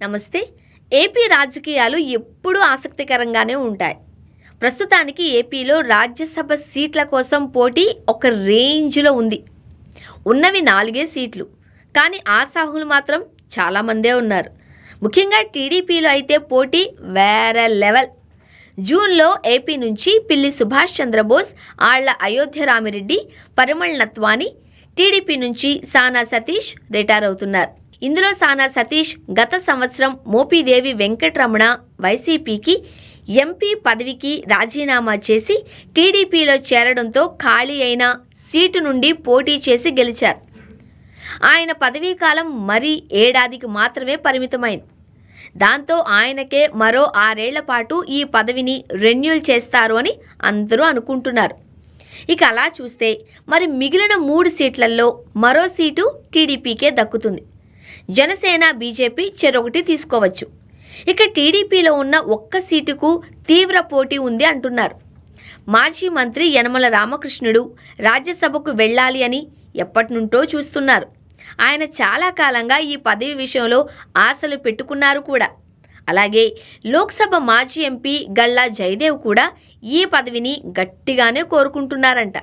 నమస్తే. ఏపీ రాజకీయాలు ఎప్పుడూ ఆసక్తికరంగానే ఉంటాయి. ప్రస్తుతానికి ఏపీలో రాజ్యసభ సీట్ల కోసం పోటీ ఒక రేంజ్లో ఉంది. ఉన్నవి 4 సీట్లు. కానీ ఆశాహులు మాత్రం చాలామందే ఉన్నారు. ముఖ్యంగా టీడీపీలో అయితే పోటీ వేరే లెవెల్. జూన్లో ఏపీ నుంచి పిల్లి సుభాష్ చంద్రబోస్, ఆళ్ల అయోధ్య రామిరెడ్డి, పరిమళ్ నత్వాని, టీడీపీ నుంచి సానా సతీష్ రిటైర్ అవుతున్నారు. ఇందులో సానా సతీష్ గత సంవత్సరం మోపిదేవి వెంకటరమణ వైసీపీకి ఎంపీ పదవికి రాజీనామా చేసి టీడీపీలో చేరడంతో ఖాళీ అయిన సీటు నుండి పోటీ చేసి గెలిచారు. ఆయన పదవీ కాలం మరీ ఏడాదికి మాత్రమే పరిమితమైంది. దాంతో ఆయనకే మరో 6 ఏళ్ల పాటు ఈ పదవిని రెన్యూల్ చేస్తారు అని అందరూ అనుకుంటున్నారు. ఇక అలా చూస్తే మరి మిగిలిన 3 సీట్లలో మరో సీటు టీడీపీకే దక్కుతుంది. జనసేన, బీజేపీ చెరొకటి తీసుకోవచ్చు. ఇక టీడీపీలో ఉన్న ఒక్క సీటుకు తీవ్ర పోటీ ఉంది అంటున్నారు. మాజీ మంత్రి యనమల రామకృష్ణుడు రాజ్యసభకు వెళ్ళాలి అని ఎప్పటినుంటో చూస్తున్నారు. ఆయన చాలా కాలంగా ఈ పదవి విషయంలో ఆశలు పెట్టుకున్నారు కూడా. అలాగే లోక్సభ మాజీ ఎంపీ గల్లా జయదేవ్ కూడా ఈ పదవిని గట్టిగానే కోరుకుంటున్నారంట.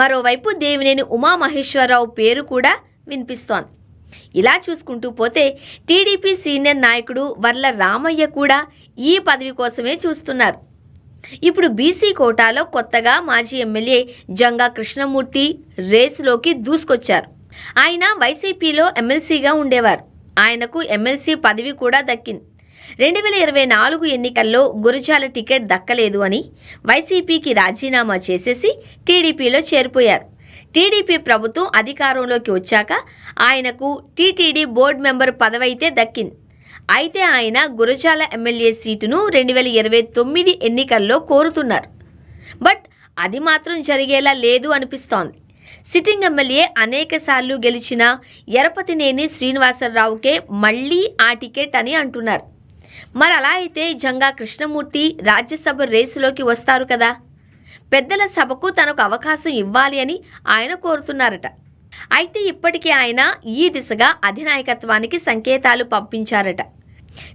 మరోవైపు దేవినేని ఉమామహేశ్వరరావు పేరు కూడా వినిపిస్తోంది. ఇలా చూసుకుంటూ పోతే టీడీపీ సీనియర్ నాయకుడు వర్ల రామయ్య కూడా ఈ పదవి కోసమే చూస్తున్నారు. ఇప్పుడు బీసీ కోటాలో కొత్తగా మాజీ ఎమ్మెల్యే జంగా కృష్ణమూర్తి రేసులోకి దూసుకొచ్చారు. ఆయన వైసీపీలో ఎమ్మెల్సీగా ఉండేవారు. ఆయనకు ఎమ్మెల్సీ పదవి కూడా దక్కింది. 2024 ఎన్నికల్లో గురజాల టికెట్ దక్కలేదు అని వైసీపీకి రాజీనామా చేసేసి టీడీపీలో చేరిపోయారు. టీడీపీ ప్రభుత్వం అధికారంలోకి వచ్చాక ఆయనకు టీటీడీ బోర్డు మెంబర్ పదవి అయితే దక్కింది. అయితే ఆయన గురజాల ఎమ్మెల్యే సీటును 2029 ఎన్నికల్లో కోరుతున్నారు. బట్ అది మాత్రం జరిగేలా లేదు అనిపిస్తోంది. సిట్టింగ్ ఎమ్మెల్యే అనేకసార్లు గెలిచిన ఎరపతినేని శ్రీనివాసరావుకే మళ్ళీ ఆ టికెట్ అని అంటున్నారు. మరి అలా అయితే జంగా కృష్ణమూర్తి రాజ్యసభ రేసులోకి వస్తారు కదా. పెద్దల సభకు తనకు అవకాశం ఇవ్వాలి అని ఆయన కోరుతున్నారట. అయితే ఇప్పటికే ఆయన ఈ దిశగా అధినాయకత్వానికి సంకేతాలు పంపించారట.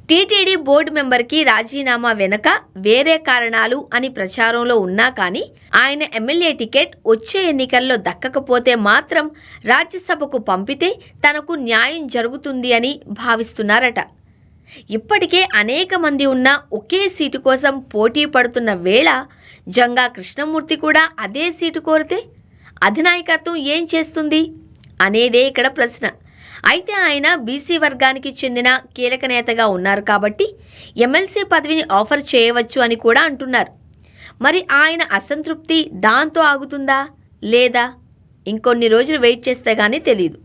టీటీడీ బోర్డు మెంబర్కి రాజీనామా వెనుక వేరే కారణాలు అని ప్రచారంలో ఉన్నా కానీ ఆయన ఎమ్మెల్యే టికెట్ వచ్చే ఎన్నికల్లో దక్కకపోతే మాత్రం రాజ్యసభకు పంపితే తనకు న్యాయం జరుగుతుంది అని భావిస్తున్నారట. ఇప్పటికే అనేక మంది ఉన్న ఒకే సీటు కోసం పోటీ పడుతున్న వేళ జంగా కృష్ణమూర్తి కూడా అదే సీటు కోరితే అధినాయకత్వం ఏం చేస్తుంది అనేదే ఇక్కడ ప్రశ్న. అయితే ఆయన బీసీ వర్గానికి చెందిన కీలక నేతగా ఉన్నారు కాబట్టి ఎమ్మెల్సీ పదవిని ఆఫర్ చేయవచ్చు అని కూడా అంటున్నారు. మరి ఆయన అసంతృప్తి దాంతో ఆగుతుందా లేదా ఇంకొన్ని రోజులు వెయిట్ చేస్తే కానీ తెలియదు.